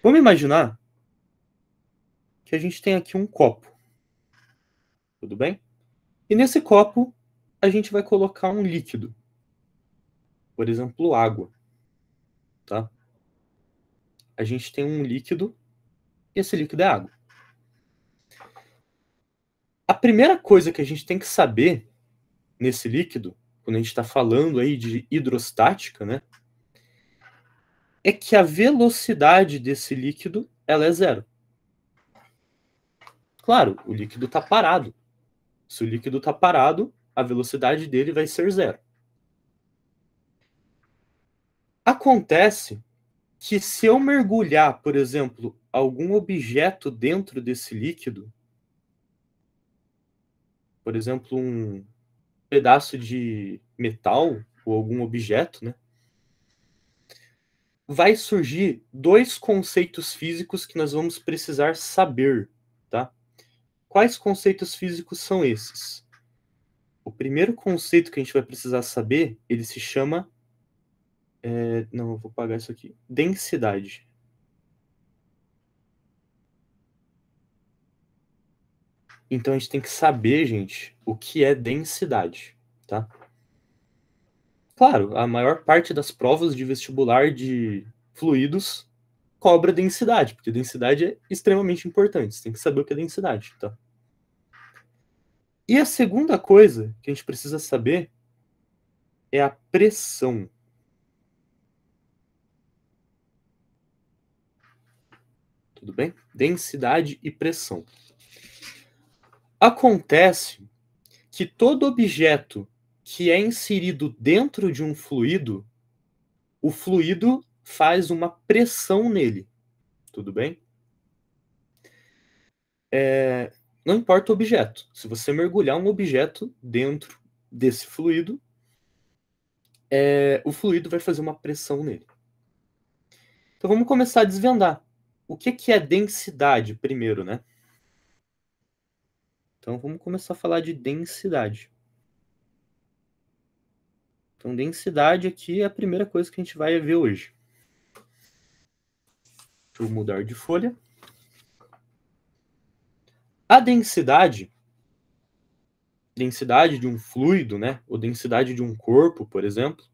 Vamos imaginar que a gente tem aqui um copo, tudo bem? E nesse copo a gente vai colocar um líquido, por exemplo, água, tá? A gente tem um líquido e esse líquido é água. A primeira coisa que a gente tem que saber nesse líquido, quando a gente está falando aí de hidrostática, né? É que a velocidade desse líquido ela é zero. Claro, o líquido está parado. Se o líquido está parado, a velocidade dele vai ser zero. Acontece que se eu mergulhar, por exemplo, algum objeto dentro desse líquido, por exemplo, um pedaço de metal ou algum objeto, né? Vai surgir dois conceitos físicos que nós vamos precisar saber, tá? Quais conceitos físicos são esses? O primeiro conceito que a gente vai precisar saber, ele se chama... não, eu vou apagar isso aqui. Densidade. Então a gente tem que saber, gente, o que é densidade, tá? Claro, a maior parte das provas de vestibular de fluidos cobra densidade, porque densidade é extremamente importante. Você tem que saber o que é densidade, tá? E a segunda coisa que a gente precisa saber é a pressão. Tudo bem? Densidade e pressão. Acontece que todo objeto que é inserido dentro de um fluido, o fluido faz uma pressão nele. Tudo bem? Não importa o objeto. Se você mergulhar um objeto dentro desse fluido, o fluido vai fazer uma pressão nele. Então vamos começar a desvendar. O que é densidade primeiro, né? Então vamos começar a falar de densidade. Então densidade aqui é a primeira coisa que a gente vai ver hoje. Deixa eu mudar de folha. A densidade de um fluido, né? Ou densidade de um corpo, por exemplo,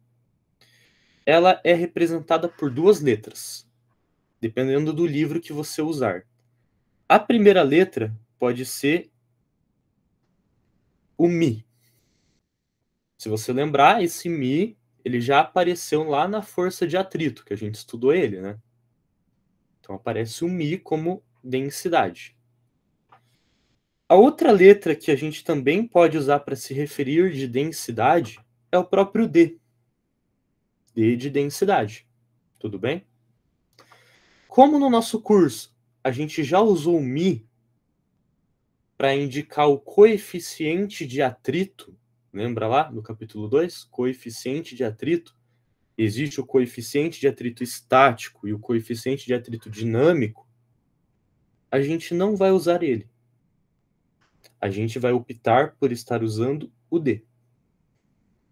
ela é representada por duas letras, dependendo do livro que você usar. A primeira letra pode ser o Mi. Se você lembrar, esse Mi, ele já apareceu lá na força de atrito, que a gente estudou ele, né? Então aparece o Mi como densidade. A outra letra que a gente também pode usar para se referir de densidade é o próprio D. D de densidade. Tudo bem? Como no nosso curso a gente já usou o Mi para indicar o coeficiente de atrito, lembra lá no capítulo 2? Coeficiente de atrito. Existe o coeficiente de atrito estático e o coeficiente de atrito dinâmico. A gente não vai usar ele. A gente vai optar por estar usando o D.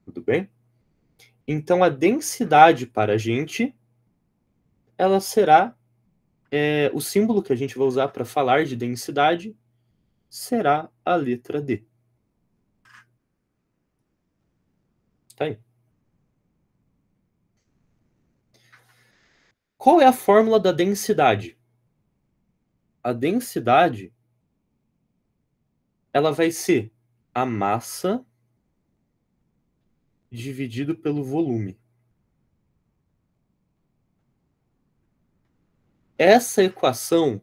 Tudo bem? Então a densidade para a gente, ela será o símbolo que a gente vai usar para falar de densidade será a letra D. Tá aí. Qual é a fórmula da densidade? A densidade ela vai ser a massa dividido pelo volume. Essa equação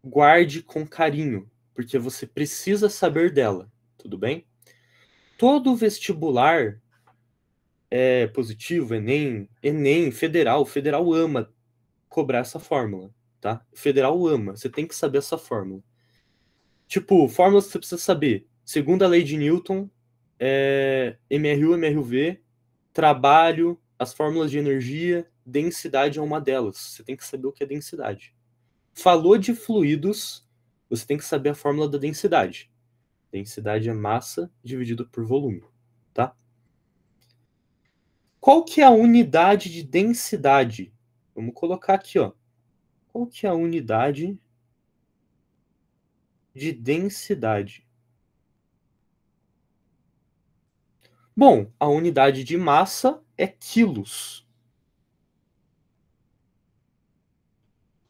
guarde com carinho, porque você precisa saber dela, tudo bem? Todo vestibular positivo, Enem, Federal ama cobrar essa fórmula, tá? Federal ama, você tem que saber essa fórmula. Tipo, fórmulas que você precisa saber. Segunda lei de Newton, MRU, MRUV, trabalho, as fórmulas de energia, densidade é uma delas. Você tem que saber o que é densidade. Falou de fluidos, você tem que saber a fórmula da densidade. Densidade é massa dividido por volume, tá? Qual que é a unidade de densidade? Vamos colocar aqui, ó. Qual que é a unidade de densidade? Bom, a unidade de massa é quilos.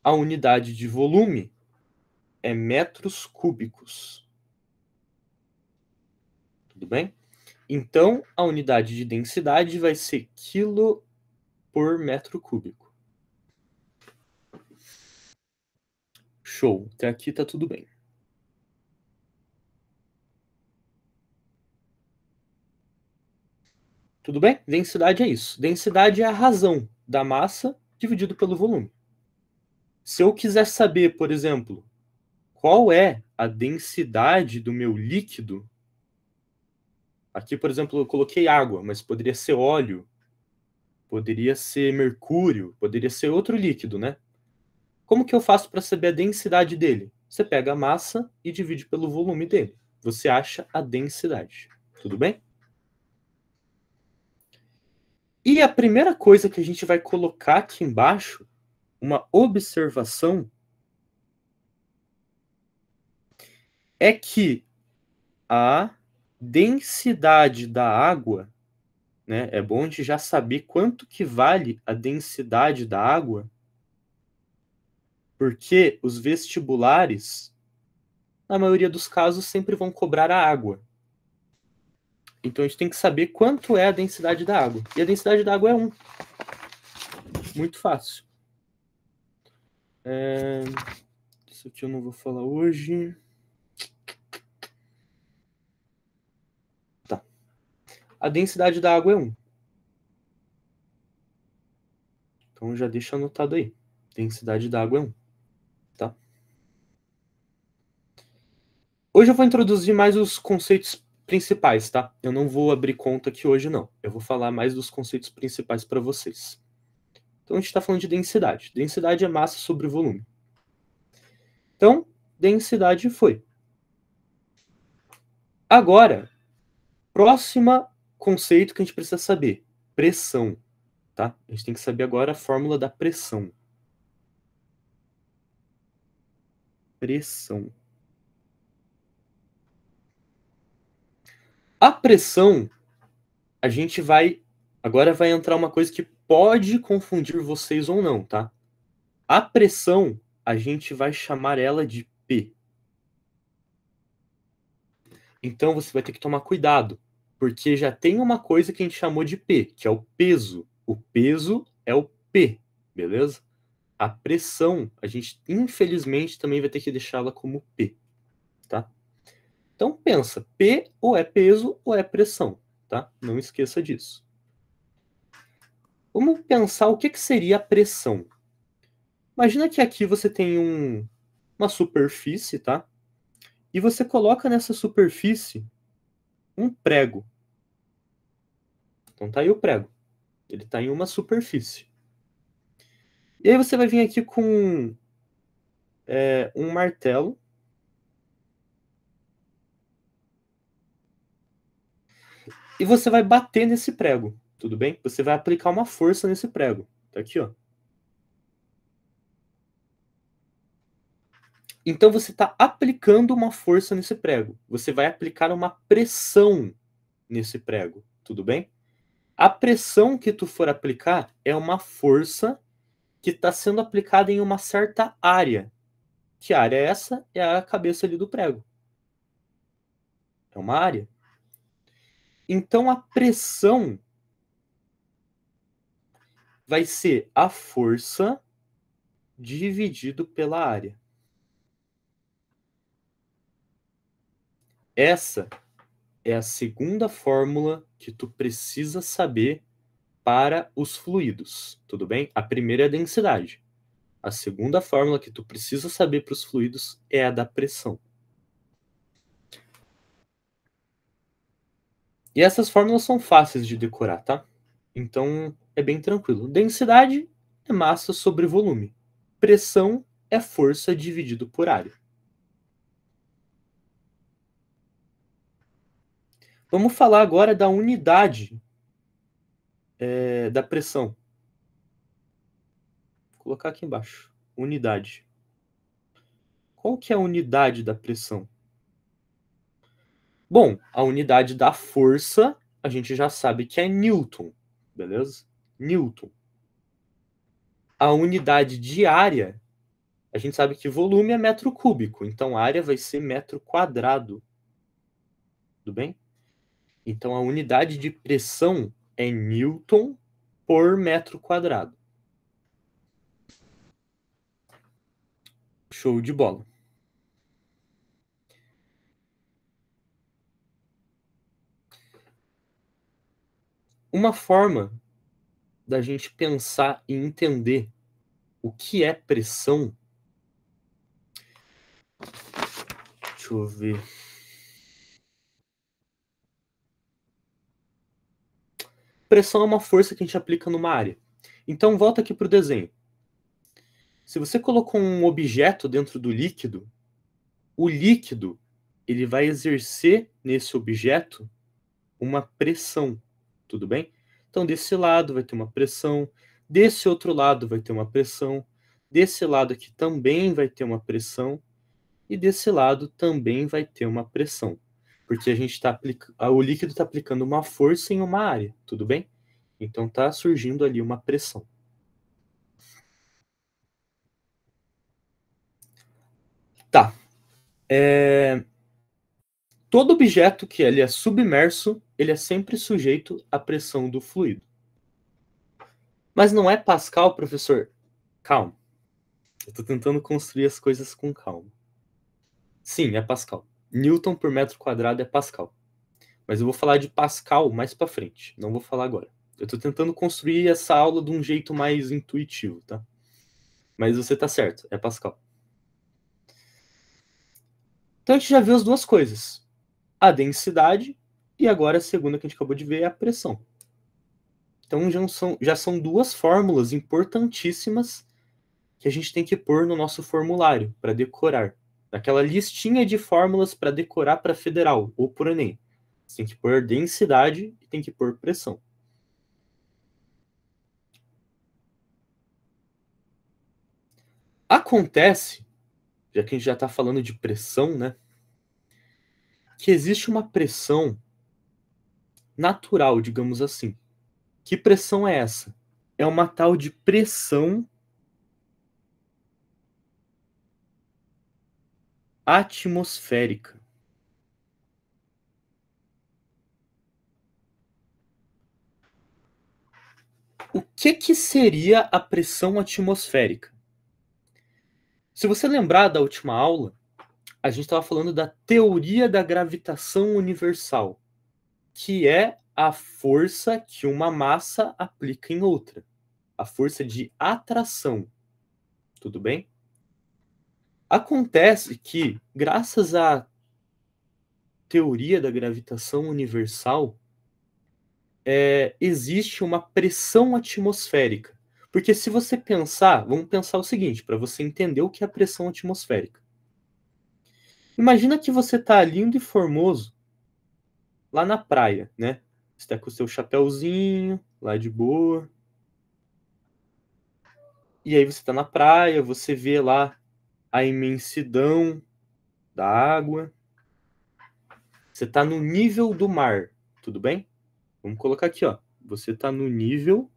A unidade de volume é metros cúbicos. Tudo bem? Então, a unidade de densidade vai ser quilo por metro cúbico. Show. Até aqui tá tudo bem. Tudo bem? Densidade é isso. Densidade é a razão da massa dividido pelo volume. Se eu quiser saber, por exemplo, qual é a densidade do meu líquido, aqui, por exemplo, eu coloquei água, mas poderia ser óleo, poderia ser mercúrio, poderia ser outro líquido, né? Como que eu faço para saber a densidade dele? Você pega a massa e divide pelo volume dele. Você acha a densidade. Tudo bem? E a primeira coisa que a gente vai colocar aqui embaixo, uma observação, é que a densidade da água, né, é bom a gente já saber quanto que vale a densidade da água, porque os vestibulares, na maioria dos casos, sempre vão cobrar a água. Então a gente tem que saber quanto é a densidade da água. E a densidade da água é 1. Muito fácil. Isso aqui eu não vou falar hoje. Tá. A densidade da água é 1. Então já deixa anotado aí. Densidade da água é 1. Tá? Hoje eu vou introduzir mais os conceitos principais, tá? Eu não vou abrir conta aqui hoje, não. Eu vou falar mais dos conceitos principais para vocês. Então a gente está falando de densidade. Densidade é massa sobre volume. Então, densidade foi. Agora, próximo conceito que a gente precisa saber: pressão. Tá? A gente tem que saber agora a fórmula da pressão. Pressão. A pressão, a gente vai... Agora vai entrar uma coisa que pode confundir vocês ou não, tá? A pressão, a gente vai chamar ela de P. Então você vai ter que tomar cuidado, porque já tem uma coisa que a gente chamou de P, que é o peso. O peso é o P, beleza? A pressão, a gente infelizmente também vai ter que deixá-la como P, tá? Então pensa, P ou é peso ou é pressão, tá? Não esqueça disso. Vamos pensar o que seria a pressão. Imagina que aqui você tem uma superfície, tá? E você coloca nessa superfície um prego. Então tá aí o prego. Ele tá em uma superfície. E aí você vai vir aqui com um martelo. E você vai bater nesse prego, tudo bem? Você vai aplicar uma força nesse prego. Tá aqui, ó. Então você está aplicando uma força nesse prego. Você vai aplicar uma pressão nesse prego, tudo bem? A pressão que tu for aplicar é uma força que está sendo aplicada em uma certa área. Que área é essa? É a cabeça ali do prego. É uma área. Então a pressão vai ser a força dividido pela área. Essa é a segunda fórmula que tu precisa saber para os fluidos, tudo bem? A primeira é a densidade. A segunda fórmula que tu precisa saber para os fluidos é a da pressão. E essas fórmulas são fáceis de decorar, tá? Então é bem tranquilo. Densidade é massa sobre volume. Pressão é força dividido por área. Vamos falar agora da unidade da pressão. Vou colocar aqui embaixo. unidade. Qual que é a unidade da pressão? Bom, a unidade da força, a gente já sabe que é Newton, beleza? Newton. A unidade de área, a gente sabe que volume é metro cúbico, então a área vai ser metro quadrado. Tudo bem? Então a unidade de pressão é Newton por metro quadrado. Show de bola. Uma forma da gente pensar e entender o que é pressão. Deixa eu ver. Pressão é uma força que a gente aplica numa área. Então volta aqui para o desenho. Se você colocou um objeto dentro do líquido, o líquido ele vai exercer nesse objeto uma pressão, tudo bem? Então desse lado vai ter uma pressão, desse outro lado vai ter uma pressão, desse lado aqui também vai ter uma pressão e desse lado também vai ter uma pressão, porque a gente está o líquido está aplicando uma força em uma área, tudo bem? Então está surgindo ali uma pressão. Tá. Todo objeto que ele é submerso, ele é sempre sujeito à pressão do fluido. Mas não é Pascal, professor? Calma. Eu estou tentando construir as coisas com calma. Sim, é Pascal. Newton por metro quadrado é Pascal. Mas eu vou falar de Pascal mais para frente. Não vou falar agora. Eu estou tentando construir essa aula de um jeito mais intuitivo, tá? Mas você tá certo, é Pascal. Então a gente já viu as duas coisas. A densidade e agora a segunda que a gente acabou de ver é a pressão. Então já são duas fórmulas importantíssimas que a gente tem que pôr no nosso formulário para decorar. Naquela listinha de fórmulas para decorar para federal ou por Enem. Você tem que pôr densidade e tem que pôr pressão. Acontece, já que a gente já está falando de pressão, né? Que existe uma pressão natural, digamos assim. Que pressão é essa? É uma tal de pressão atmosférica. O que seria a pressão atmosférica? Se você lembrar da última aula, a gente estava falando da teoria da gravitação universal, que é a força que uma massa aplica em outra. A força de atração. Tudo bem? Acontece que, graças à teoria da gravitação universal, existe uma pressão atmosférica. Porque se você pensar, vamos pensar o seguinte, para você entender o que é a pressão atmosférica. Imagina que você está lindo e formoso lá na praia, né? Você está com o seu chapéuzinho, lá de boa. E aí você está na praia, você vê lá a imensidão da água. Você está no nível do mar, tudo bem? Vamos colocar aqui, ó. Você está no nível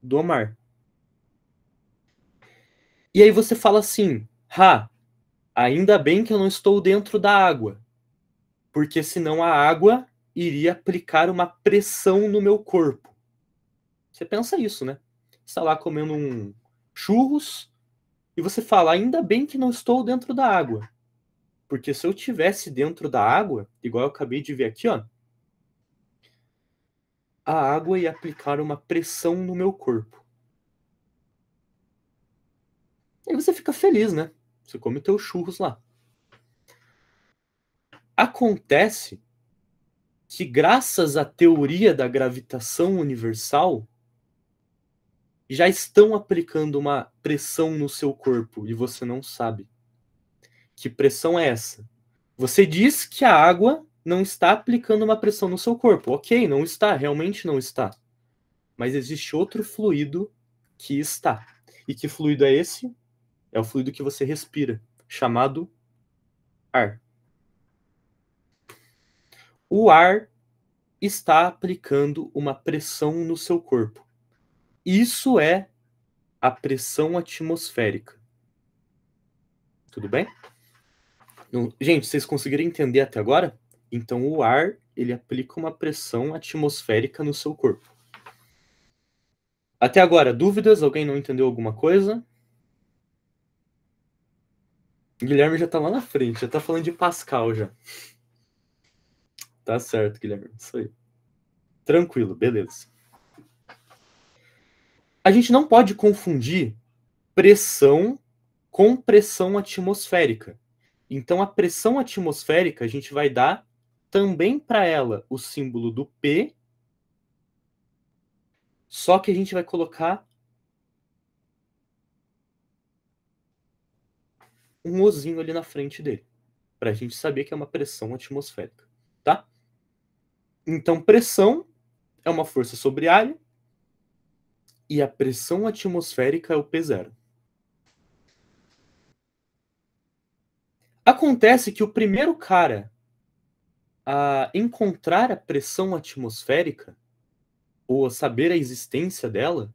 do mar. E aí você fala assim, ainda bem que eu não estou dentro da água, porque senão a água iria aplicar uma pressão no meu corpo. Você pensa isso, né? Você está lá comendo um churros e você fala, ainda bem que não estou dentro da água, porque se eu tivesse dentro da água, igual eu acabei de ver aqui, ó, a água ia aplicar uma pressão no meu corpo. Aí você fica feliz, né? Você come teus churros lá. Acontece que, graças à teoria da gravitação universal, já estão aplicando uma pressão no seu corpo e você não sabe. Que pressão é essa? Você diz que a água não está aplicando uma pressão no seu corpo. Ok, não está, realmente não está. Mas existe outro fluido que está. E que fluido é esse? É o fluido que você respira, chamado ar. O ar está aplicando uma pressão no seu corpo. Isso é a pressão atmosférica. Tudo bem? Gente, vocês conseguiram entender até agora? Então, o ar, ele aplica uma pressão atmosférica no seu corpo. Até agora, dúvidas? Alguém não entendeu alguma coisa? Guilherme já tá lá na frente, já tá falando de Pascal já. Tá certo, Guilherme. Isso aí. Tranquilo, beleza. A gente não pode confundir pressão com pressão atmosférica. Então, a pressão atmosférica, a gente vai dar também para ela o símbolo do P, só que a gente vai colocar um ozinho ali na frente dele, para a gente saber que é uma pressão atmosférica, tá? Então, pressão é uma força sobre área e a pressão atmosférica é o P0. Acontece que o primeiro cara a encontrar a pressão atmosférica, ou a saber a existência dela,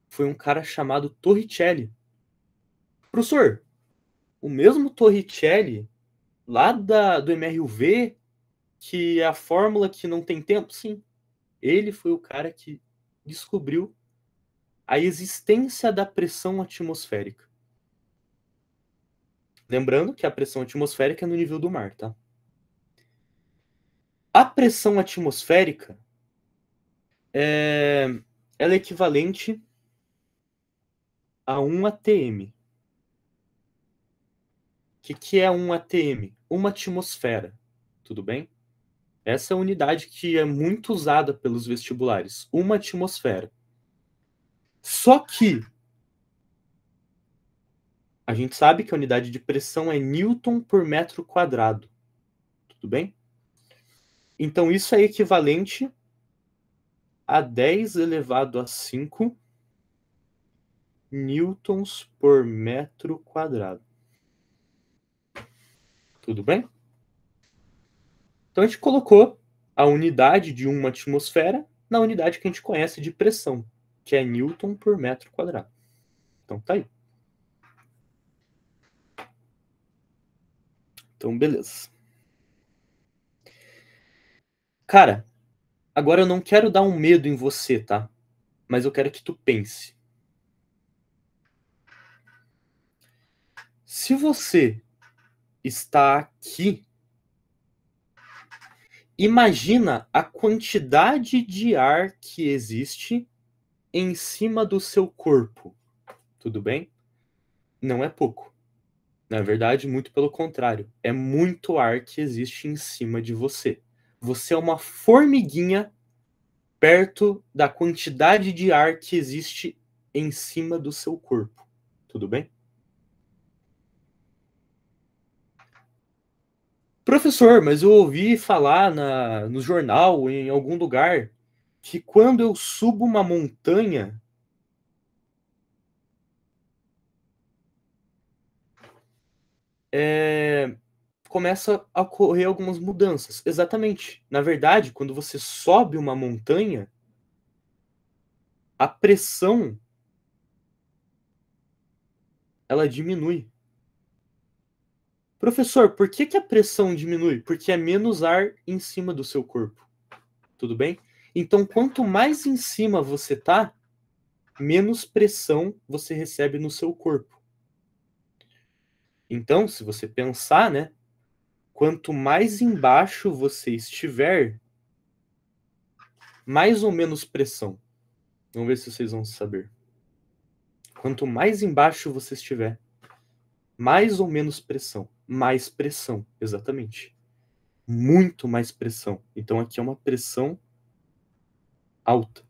foi um cara chamado Torricelli. Professor, o mesmo Torricelli, lá do MRUV, que é a fórmula que não tem tempo? Sim. Ele foi o cara que descobriu a existência da pressão atmosférica. Lembrando que a pressão atmosférica é no nível do mar, tá? A pressão atmosférica ela é equivalente a 1 atm. O que é 1 atm? Uma atmosfera, tudo bem? Essa é a unidade que é muito usada pelos vestibulares, uma atmosfera. Só que a gente sabe que a unidade de pressão é Newton por metro quadrado, tudo bem? Então isso é equivalente a 10 elevado a 5 newtons por metro quadrado. Tudo bem? Então a gente colocou a unidade de uma atmosfera na unidade que a gente conhece de pressão, que é Newton por metro quadrado. Então tá aí. Então beleza. Cara, agora eu não quero dar um medo em você, tá? Mas eu quero que tu pense. Se você está aqui, imagina a quantidade de ar que existe em cima do seu corpo. Tudo bem? Não é pouco. Na verdade, muito pelo contrário. É muito ar que existe em cima de você. Você é uma formiguinha perto da quantidade de ar que existe em cima do seu corpo. Tudo bem? Professor, mas eu ouvi falar no jornal, em algum lugar, que quando eu subo uma montanha, começa a ocorrer algumas mudanças. Exatamente. Na verdade, quando você sobe uma montanha, a pressão ela diminui. Professor, por que a pressão diminui? Porque é menos ar em cima do seu corpo. Tudo bem? Então, quanto mais em cima você tá, menos pressão você recebe no seu corpo. Então, se você pensar, né? Quanto mais embaixo você estiver, mais ou menos pressão. Vamos ver se vocês vão saber. Quanto mais embaixo você estiver, mais ou menos pressão. Mais pressão, exatamente. Muito mais pressão. Então aqui é uma pressão alta.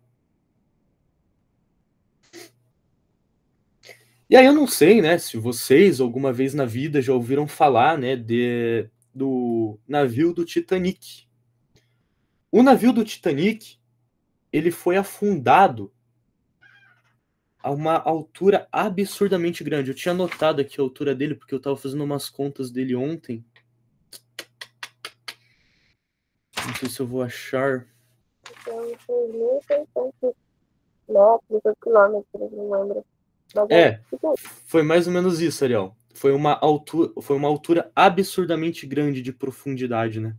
E aí eu não sei, né, se vocês alguma vez na vida já ouviram falar, né, do navio do Titanic. O navio do Titanic, ele foi afundado a uma altura absurdamente grande. Eu tinha notado aqui a altura dele, porque eu estava fazendo umas contas dele ontem. Não sei se eu vou achar. Então, 6.600 metros ou quilômetros, não lembro. Mas tipo, Foi mais ou menos isso, Ariel. Foi uma altura absurdamente grande de profundidade, né?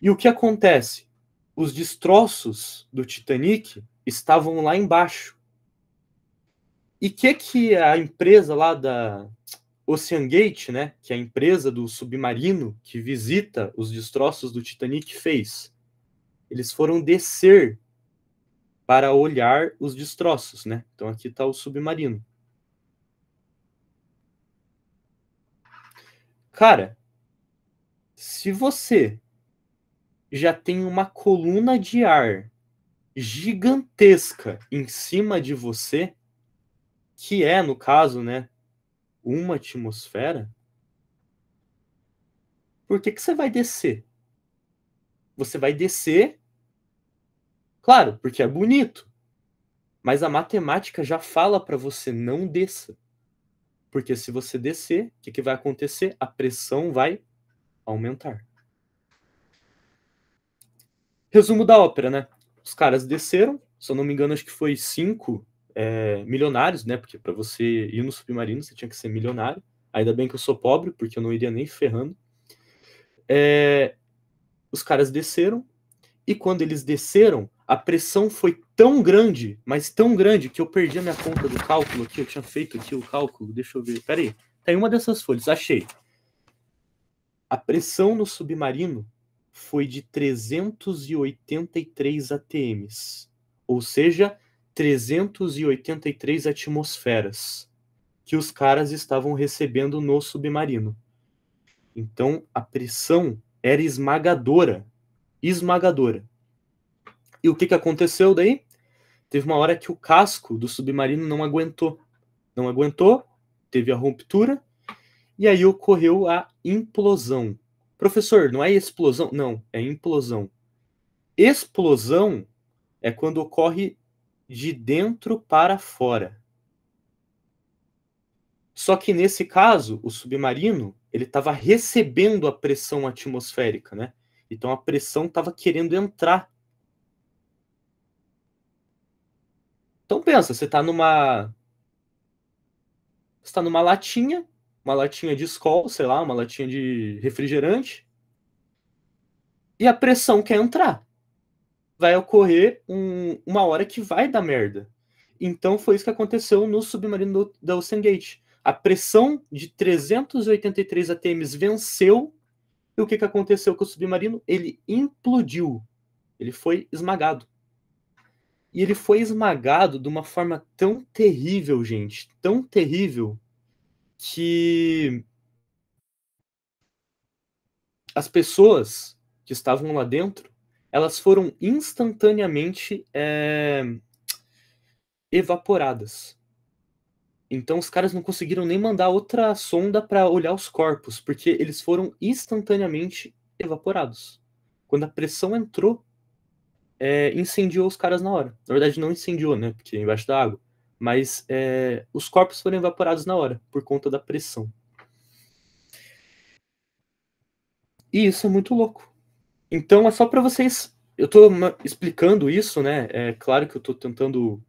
E o que acontece? Os destroços do Titanic estavam lá embaixo. E que a empresa lá da OceanGate, né, que é a empresa do submarino que visita os destroços do Titanic, fez? Eles foram descer para olhar os destroços, né? Então aqui está o submarino. Cara, se você já tem uma coluna de ar gigantesca em cima de você, que é, no caso, né, uma atmosfera, por que você vai descer? Você vai descer, claro, porque é bonito, mas a matemática já fala para você não desça. Porque se você descer, o que vai acontecer? A pressão vai aumentar. Resumo da ópera, né? Os caras desceram, se eu não me engano, acho que foi 5 milionários, né? Porque para você ir no submarino, você tinha que ser milionário. Ainda bem que eu sou pobre, porque eu não iria nem ferrando. Os caras desceram, e quando eles desceram, a pressão foi tão grande, mas tão grande, que eu perdi a minha conta do cálculo aqui. Eu tinha feito aqui o cálculo, deixa eu ver. Peraí, tá em uma dessas folhas, achei. A pressão no submarino foi de 383 atms, ou seja, 383 atmosferas que os caras estavam recebendo no submarino. Então, a pressão era esmagadora, esmagadora. E o que aconteceu daí? Teve uma hora que o casco do submarino não aguentou. Não aguentou, teve a ruptura, e aí ocorreu a implosão. Professor, não é explosão? Não, é implosão. Explosão é quando ocorre de dentro para fora. Só que nesse caso, o submarino, ele estava recebendo a pressão atmosférica, né? Então a pressão estava querendo entrar. Então pensa, você está numa latinha, uma latinha de Skol, sei lá, uma latinha de refrigerante, e a pressão quer entrar. Vai ocorrer uma hora que vai dar merda. Então foi isso que aconteceu no submarino da OceanGate. A pressão de 383 atms venceu, e o que aconteceu com o submarino? Ele implodiu. Ele foi esmagado. E ele foi esmagado de uma forma tão terrível, gente, tão terrível, que as pessoas que estavam lá dentro, elas foram instantaneamente evaporadas. Então os caras não conseguiram nem mandar outra sonda para olhar os corpos, porque eles foram instantaneamente evaporados. Quando a pressão entrou, incendiou os caras na hora. Na verdade, não incendiou, né? Porque é embaixo da água. Mas os corpos foram evaporados na hora, por conta da pressão. E isso é muito louco. Então é só para vocês. Eu estou explicando isso, né? É claro que eu estou tentando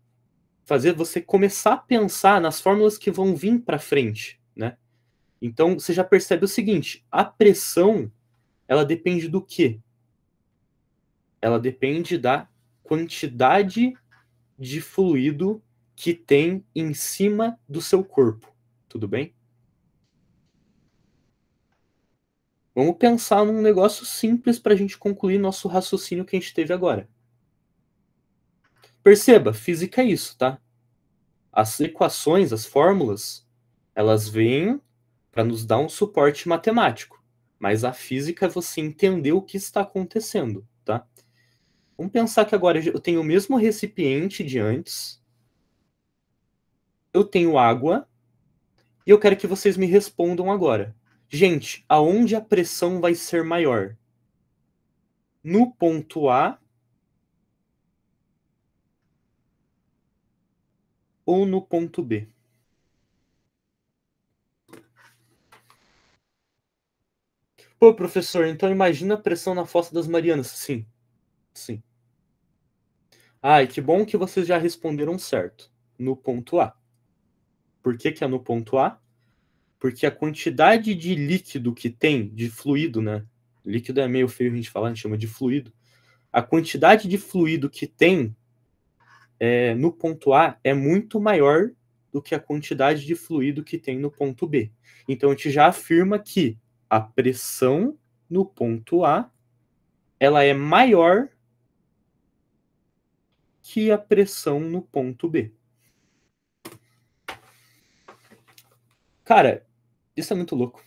fazer você começar a pensar nas fórmulas que vão vir para frente, né? Então você já percebe o seguinte: a pressão, ela depende do quê? Ela depende da quantidade de fluido que tem em cima do seu corpo. Tudo bem? Vamos pensar num negócio simples para a gente concluir nosso raciocínio que a gente teve agora. Perceba, física é isso, tá? As equações, as fórmulas, elas vêm para nos dar um suporte matemático. Mas a física é você entender o que está acontecendo, tá? Vamos pensar que agora eu tenho o mesmo recipiente de antes, eu tenho água, e eu quero que vocês me respondam agora. Gente, aonde a pressão vai ser maior? No ponto A ou no ponto B? Pô, professor, então imagina a pressão na Fossa das Marianas. Sim, sim. Ah, e que bom que vocês já responderam certo. No ponto A. Por que que é no ponto A? Porque a quantidade de líquido que tem, de fluido, né? Líquido é meio feio a gente falar, a gente chama de fluido. A quantidade de fluido que tem no ponto A é muito maior do que a quantidade de fluido que tem no ponto B. Então a gente já afirma que a pressão no ponto A ela é maior que a pressão no ponto B. Cara, isso é muito louco.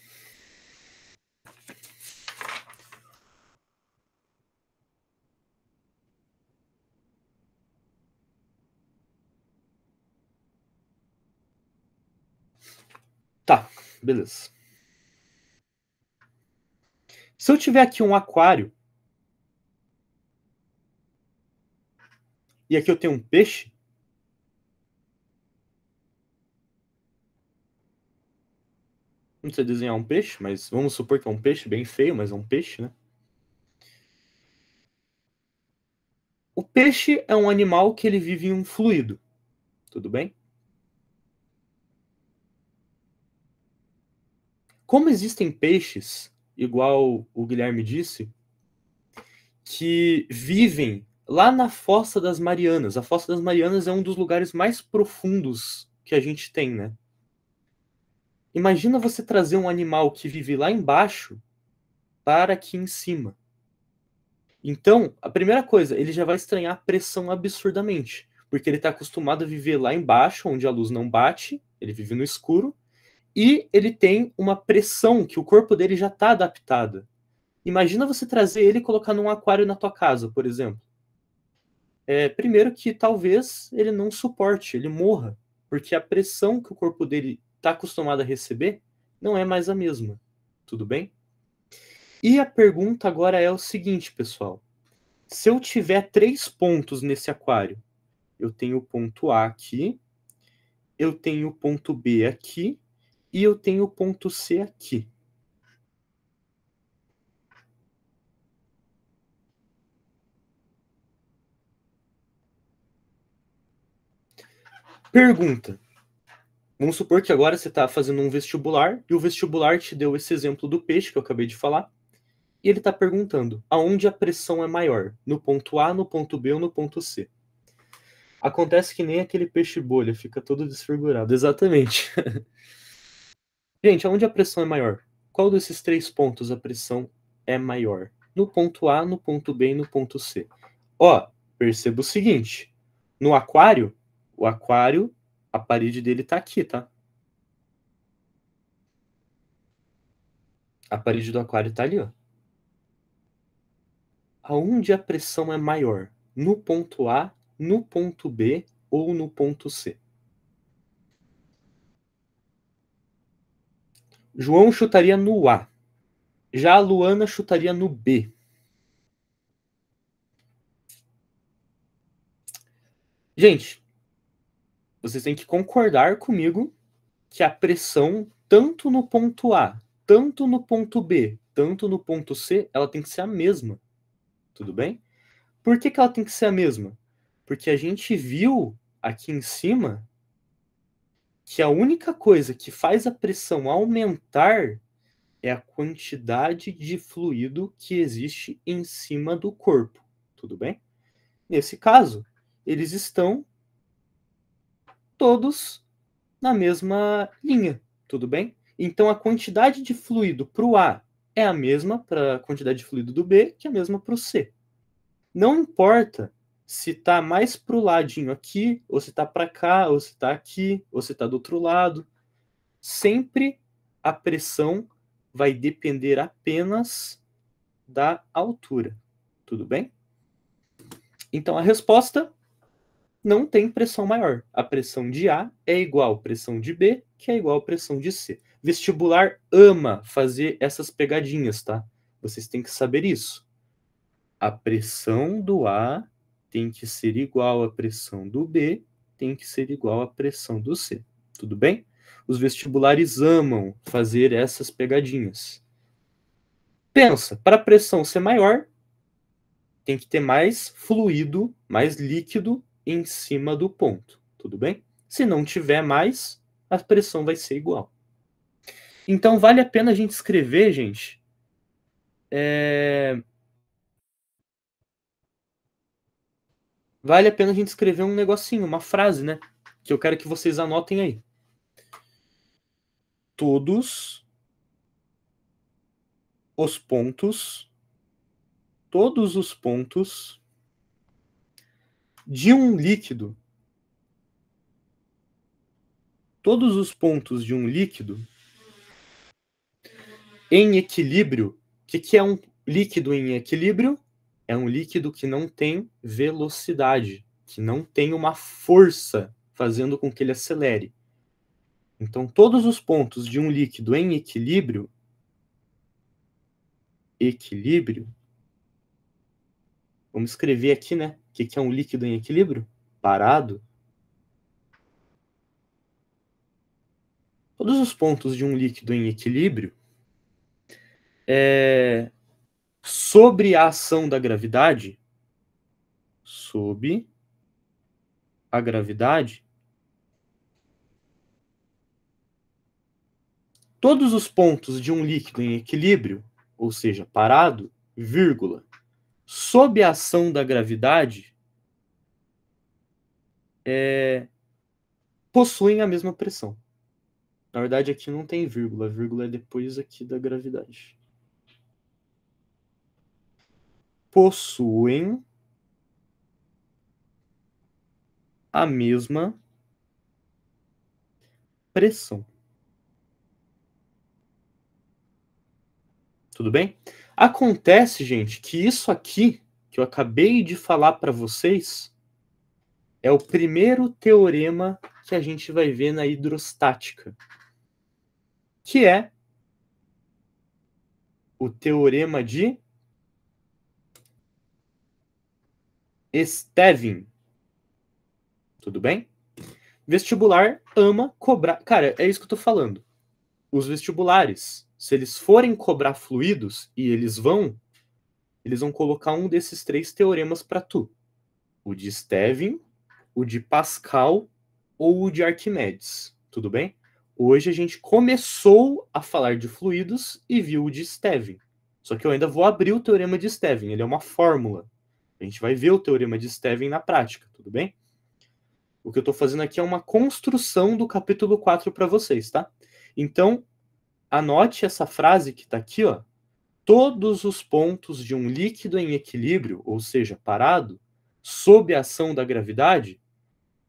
Tá, beleza. Se eu tiver aqui um aquário e aqui eu tenho um peixe, não sei desenhar um peixe, mas vamos supor que é um peixe bem feio, mas é um peixe, né? O peixe é um animal que ele vive em um fluido, tudo bem? Como existem peixes, igual o Guilherme disse, que vivem lá na Fossa das Marianas. A Fossa das Marianas é um dos lugares mais profundos que a gente tem, né? Imagina você trazer um animal que vive lá embaixo para aqui em cima. Então, a primeira coisa, ele já vai estranhar a pressão absurdamente, porque ele está acostumado a viver lá embaixo, onde a luz não bate, ele vive no escuro, e ele tem uma pressão que o corpo dele já está adaptado. Imagina você trazer ele e colocar num aquário na tua casa, por exemplo. Primeiro que talvez ele não suporte, ele morra, porque a pressão que o corpo dele está acostumado a receber não é mais a mesma. Tudo bem? E a pergunta agora é o seguinte, pessoal. Se eu tiver 3 pontos nesse aquário, eu tenho o ponto A aqui, eu tenho o ponto B aqui e eu tenho o ponto C aqui. Pergunta. Vamos supor que agora você está fazendo um vestibular e o vestibular te deu esse exemplo do peixe que eu acabei de falar. E ele está perguntando aonde a pressão é maior, no ponto A, no ponto B ou no ponto C. Acontece que nem aquele peixe bolha, fica todo desfigurado. Exatamente. Gente, aonde a pressão é maior? Qual desses 3 pontos a pressão é maior? No ponto A, no ponto B e no ponto C. Ó, perceba o seguinte. No aquário, o aquário, a parede dele tá aqui, tá? A parede do aquário tá ali, ó. Aonde a pressão é maior? No ponto A, no ponto B ou no ponto C? João chutaria no A. Já a Luana chutaria no B. Gente, vocês têm que concordar comigo que a pressão, tanto no ponto A, tanto no ponto B, tanto no ponto C, ela tem que ser a mesma. Tudo bem? Por que ela tem que ser a mesma? Porque a gente viu aqui em cima que a única coisa que faz a pressão aumentar é a quantidade de fluido que existe em cima do corpo. Tudo bem? Nesse caso, eles estão todos na mesma linha. Tudo bem? Então a quantidade de fluido para o A é a mesma para a quantidade de fluido do B, que é a mesma para o C. Não importa se está mais para o ladinho aqui, ou se está para cá, ou se está aqui, ou se está do outro lado. Sempre a pressão vai depender apenas da altura. Tudo bem? Então a resposta não tem pressão maior. A pressão de A é igual à pressão de B, que é igual à pressão de C. Vestibular ama fazer essas pegadinhas, tá? Vocês têm que saber isso. A pressão do A tem que ser igual à pressão do B, tem que ser igual à pressão do C. Tudo bem? Os vestibulares amam fazer essas pegadinhas. Pensa, para a pressão ser maior, tem que ter mais fluido, mais líquido em cima do ponto. Tudo bem? Se não tiver mais, a pressão vai ser igual. Então, vale a pena a gente escrever, gente, vale a pena a gente escrever um negocinho, uma frase, né? Que eu quero que vocês anotem aí. Todos os pontos de um líquido, todos os pontos de um líquido em equilíbrio. O que é um líquido em equilíbrio? É um líquido que não tem velocidade, que não tem uma força fazendo com que ele acelere. Então, todos os pontos de um líquido em equilíbrio, vamos escrever aqui, né? O que é um líquido em equilíbrio? Parado. Todos os pontos de um líquido em equilíbrio, sobre a ação da gravidade, sob a gravidade, todos os pontos de um líquido em equilíbrio, ou seja, parado, vírgula, sob a ação da gravidade, possuem a mesma pressão. Na verdade, aqui não tem vírgula. A vírgula é depois aqui da gravidade. Possuem a mesma pressão. Tudo bem? Acontece, gente, que isso aqui que eu acabei de falar para vocês é o primeiro teorema que a gente vai ver na hidrostática, que é o teorema de Stevin. Tudo bem? Vestibular ama cobrar. Cara, é isso que eu tô falando. Os vestibulares, se eles forem cobrar fluidos, e eles vão colocar um desses 3 teoremas para tu. O de Stevin, o de Pascal ou o de Arquimedes. Tudo bem? Hoje a gente começou a falar de fluidos e viu o de Stevin. Só que eu ainda vou abrir o teorema de Stevin. Ele é uma fórmula. A gente vai ver o teorema de Stevin na prática. Tudo bem? O que eu estou fazendo aqui é uma construção do capítulo 4 para vocês, tá? Então, anote essa frase que está aqui, ó. Todos os pontos de um líquido em equilíbrio, ou seja, parado, sob a ação da gravidade,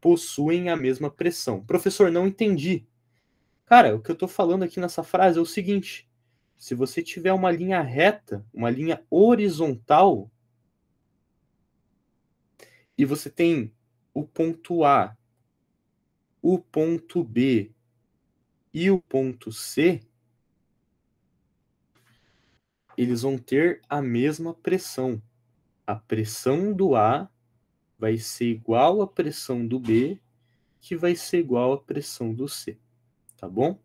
possuem a mesma pressão. Professor, não entendi. Cara, o que eu estou falando aqui nessa frase é o seguinte: se você tiver uma linha reta, uma linha horizontal, e você tem o ponto A, o ponto B e o ponto C, eles vão ter a mesma pressão. A pressão do A vai ser igual à pressão do B, que vai ser igual à pressão do C. Tá bom?